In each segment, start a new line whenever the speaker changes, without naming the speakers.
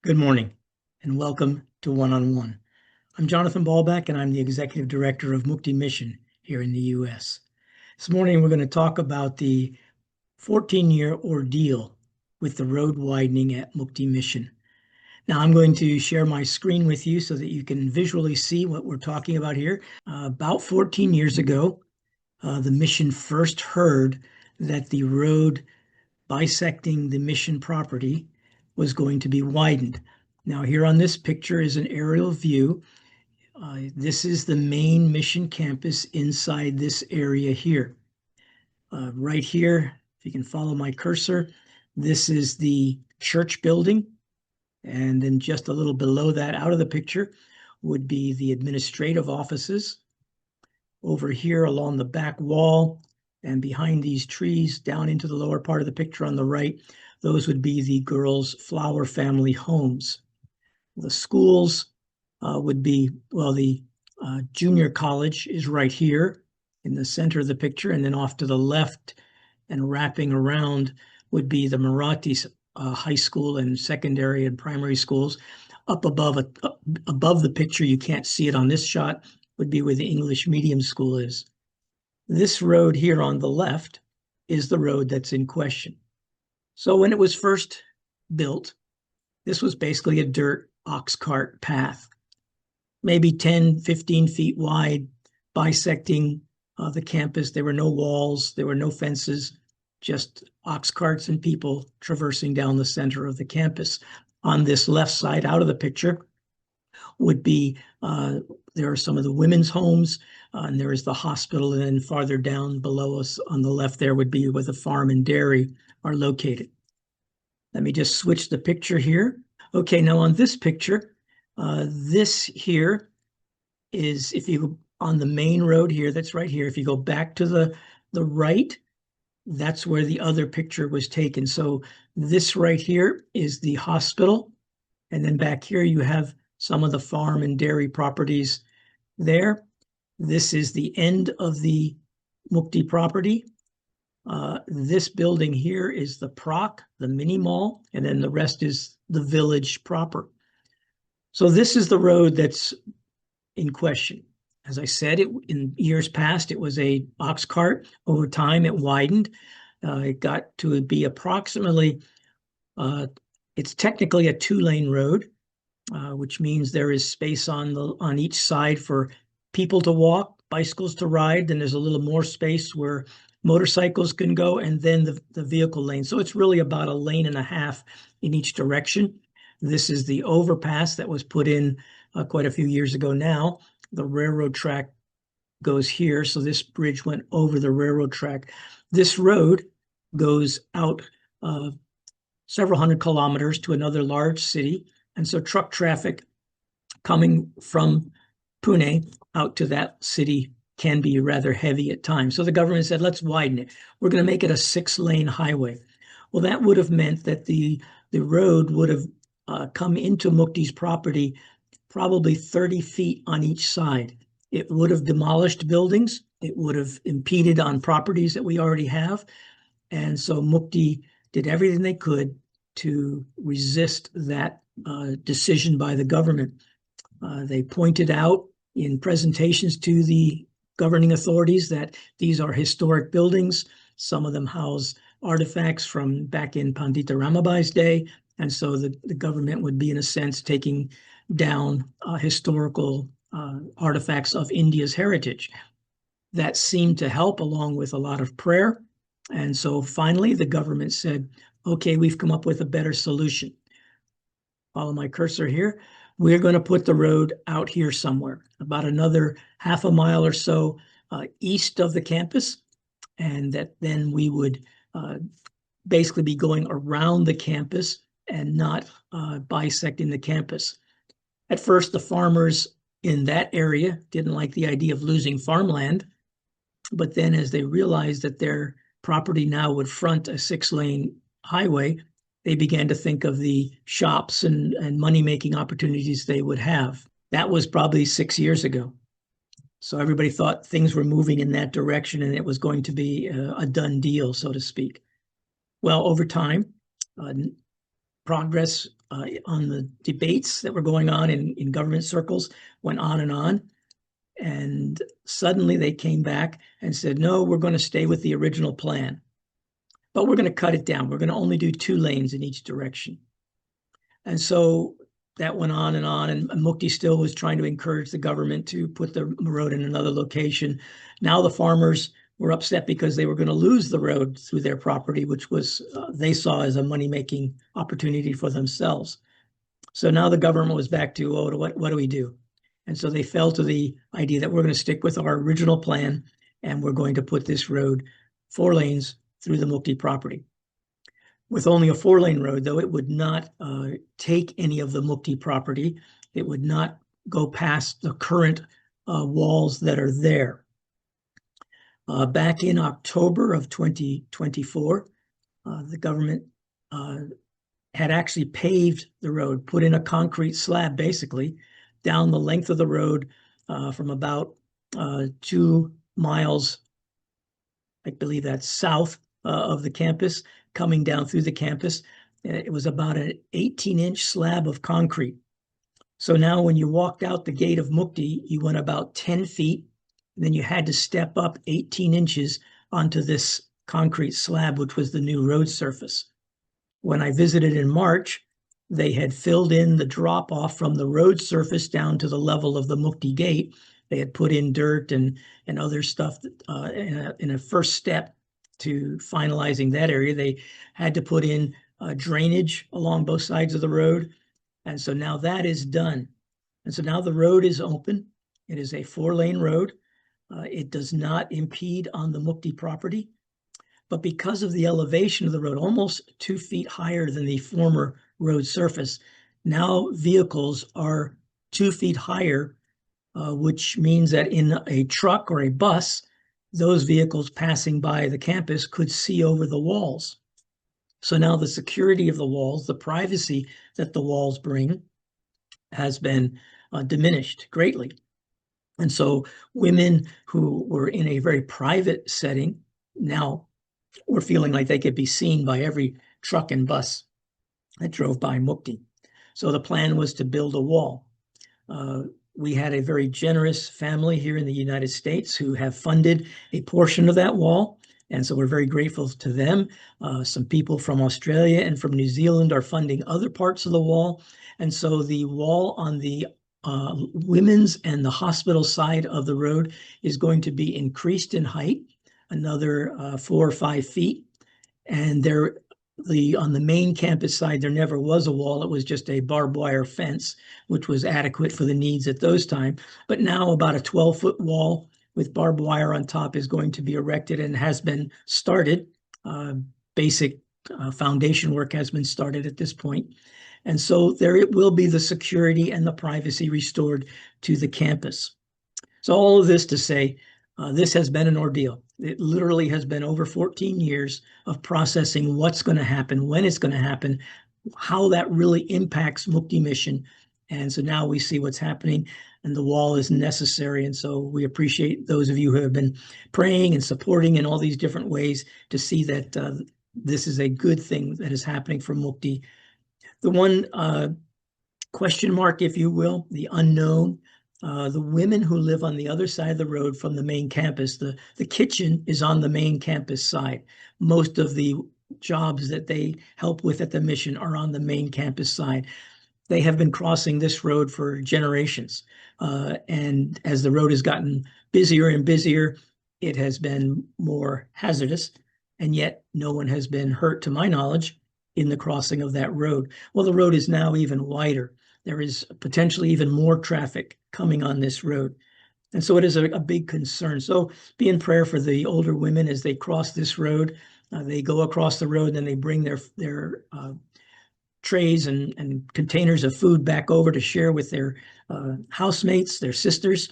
Good morning and welcome to One-on-One. I'm Jonathan Ballback and I'm the Executive Director of Mukti Mission here in the U.S. This morning we're going to talk about the 14-year ordeal with the road widening at Mukti Mission. Now I'm going to share my screen with you so that you can visually see what we're talking about here. About 14 years ago, the mission first heard that the road bisecting the mission property was going to be widened. Now here on this picture is an aerial view. This is the main mission campus inside this area here. Right here, if you can follow my cursor, this is the church building. And then just a little below that, out of the picture, would be the administrative offices. Over here along the back wall and behind these trees down into the lower part of the picture on the right, those would be the girls' flower family homes. The schools would be, well, the junior college is right here in the center of the picture, and then off to the left and wrapping around would be the Marathi high school and secondary and primary schools. Up above the picture, you can't see it on this shot, would be where the English medium school is. This road here on the left is the road that's in question. So when it was first built, this was basically a dirt ox cart path, maybe 10, 15 feet wide, bisecting the campus. There were no walls, there were no fences, just ox carts and people traversing down the center of the campus. On this left side, out of the picture, would be, there are some of the women's homes, and there is the hospital, and then farther down below us on the left there would be where the farm and dairy are located. Let me just switch the picture here. Okay, now on this picture, this here is, if you on the main road here, that's right here, if you go back to the right, that's where the other picture was taken. So this right here is the hospital, and then back here you have some of the farm and dairy properties there. This is the end of the Mukti property. This building here is the Proc, the mini mall, and then the rest is the village proper. So this is the road that's in question. As I said, in years past, it was a ox cart. Over time, it widened. It got to be approximately, it's technically a 2-lane road, which means there is space on each side for people to walk, bicycles to ride. Then there's a little more space where motorcycles can go, and then the vehicle lane. So it's really about 1.5 lanes in each direction. This is the overpass that was put in quite a few years ago now. The railroad track goes here, so this bridge went over the railroad track. This road goes out several hundred kilometers to another large city, and so truck traffic coming from Pune out to that city can be rather heavy at times. So the government said, let's widen it. We're going to make it a 6-lane highway. Well, that would have meant that the road would have come into Mukti's property probably 30 feet on each side. It would have demolished buildings. It would have impeded on properties that we already have. And so Mukti did everything they could to resist that decision by the government. They pointed out in presentations to the governing authorities that these are historic buildings. Some of them house artifacts from back in Pandita Ramabai's day. And so the government would be, in a sense, taking down historical artifacts of India's heritage. That seemed to help, along with a lot of prayer. And so finally, the government said, okay, we've come up with a better solution. Follow my cursor here. We're going to put the road out here somewhere, about another 1/2 mile or so east of the campus, and that then we would basically be going around the campus and not bisecting the campus. At first, the farmers in that area didn't like the idea of losing farmland, but then as they realized that their property now would front a 6-lane highway, they began to think of the shops and money-making opportunities they would have. That was probably 6 years ago. So everybody thought things were moving in that direction and it was going to be a done deal, so to speak. Well, over time, progress on the debates that were going on in government circles, went on and on. And suddenly they came back and said, no, we're going to stay with the original plan, but we're going to cut it down. We're going to only do 2 lanes in each direction. And so that went on, and Mukti still was trying to encourage the government to put the road in another location. Now the farmers were upset because they were going to lose the road through their property, which was they saw as a money-making opportunity for themselves. So now the government was back to, oh, what do we do? And so they fell to the idea that we're going to stick with our original plan, and we're going to put this road 4 lanes through the Mukti property. With only a 4-lane road, though, it would not take any of the Mukti property. It would not go past the current walls that are there. Back in October of 2024, the government had actually paved the road, put in a concrete slab, basically, down the length of the road from about 2 miles, I believe that's south of the campus, coming down through the campus. It was about an 18-inch slab of concrete. So now when you walked out the gate of Mukti, you went about 10 feet, and then you had to step up 18 inches onto this concrete slab, which was the new road surface. When I visited in March, they had filled in the drop off from the road surface down to the level of the Mukti gate. They had put in dirt and other stuff in a first step to finalizing that area. They had to put in drainage along both sides of the road. And so now that is done. And so now the road is open. It is a 4-lane road. It does not impede on the Mukti property. But because of the elevation of the road, almost 2 feet higher than the former road surface, now vehicles are 2 feet higher, which means that in a truck or a bus, those vehicles passing by the campus could see over the walls. So now the security of the walls, the privacy that the walls bring, has been diminished greatly. And so women who were in a very private setting now were feeling like they could be seen by every truck and bus that drove by Mukti. So the plan was to build a wall. We had a very generous family here in the United States who have funded a portion of that wall. And so we're very grateful to them. Some people from Australia and from New Zealand are funding other parts of the wall. And so the wall on the women's and the hospital side of the road is going to be increased in height, another 4 or 5 feet. And on the main campus side, there never was a wall. It was just a barbed wire fence, which was adequate for the needs at those times. But now about a 12-foot wall with barbed wire on top is going to be erected and has been started. Basic foundation work has been started at this point. And so there it will be the security and the privacy restored to the campus. So all of this to say, this has been an ordeal. It literally has been over 14 years of processing what's going to happen, when it's going to happen, how that really impacts Mukti Mission. And so now we see what's happening, and the wall is necessary. And so we appreciate those of you who have been praying and supporting in all these different ways to see that this is a good thing that is happening for Mukti. The one question mark, if you will, the unknown, the women who live on the other side of the road from the main campus, the kitchen is on the main campus side. Most of the jobs that they help with at the mission are on the main campus side. They have been crossing this road for generations. And as the road has gotten busier and busier, it has been more hazardous. And yet no one has been hurt, to my knowledge, in the crossing of that road. Well, the road is now even wider. There is potentially even more traffic coming on this road. And so it is a big concern. So be in prayer for the older women as they cross this road. They go across the road, and then they bring their trays and containers of food back over to share with their housemates, their sisters.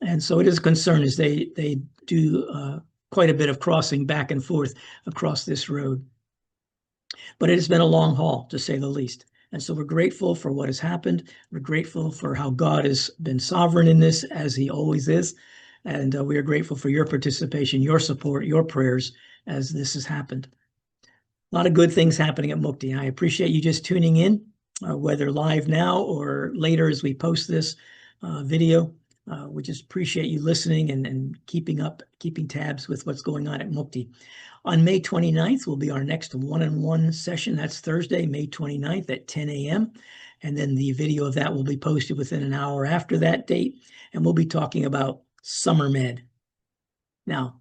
And so it is a concern as they do quite a bit of crossing back and forth across this road. But it has been a long haul, to say the least. And so we're grateful for what has happened. We're grateful for how God has been sovereign in this, as he always is. And we are grateful for your participation, your support, your prayers as this has happened. A lot of good things happening at Mukti. I appreciate you just tuning in. whether live now or later as we post this video. We just appreciate you listening and keeping tabs with what's going on at Mukti. On May 29th will be our next one-on-one session. That's Thursday, May 29th at 10 a.m. And then the video of that will be posted within an hour after that date. And we'll be talking about summer med. Now,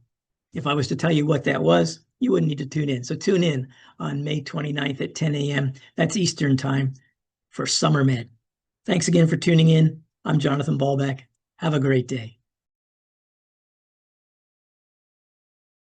if I was to tell you what that was, you wouldn't need to tune in. So tune in on May 29th at 10 a.m. That's Eastern time for summer med. Thanks again for tuning in. I'm Jonathan Ballback. Have a great day.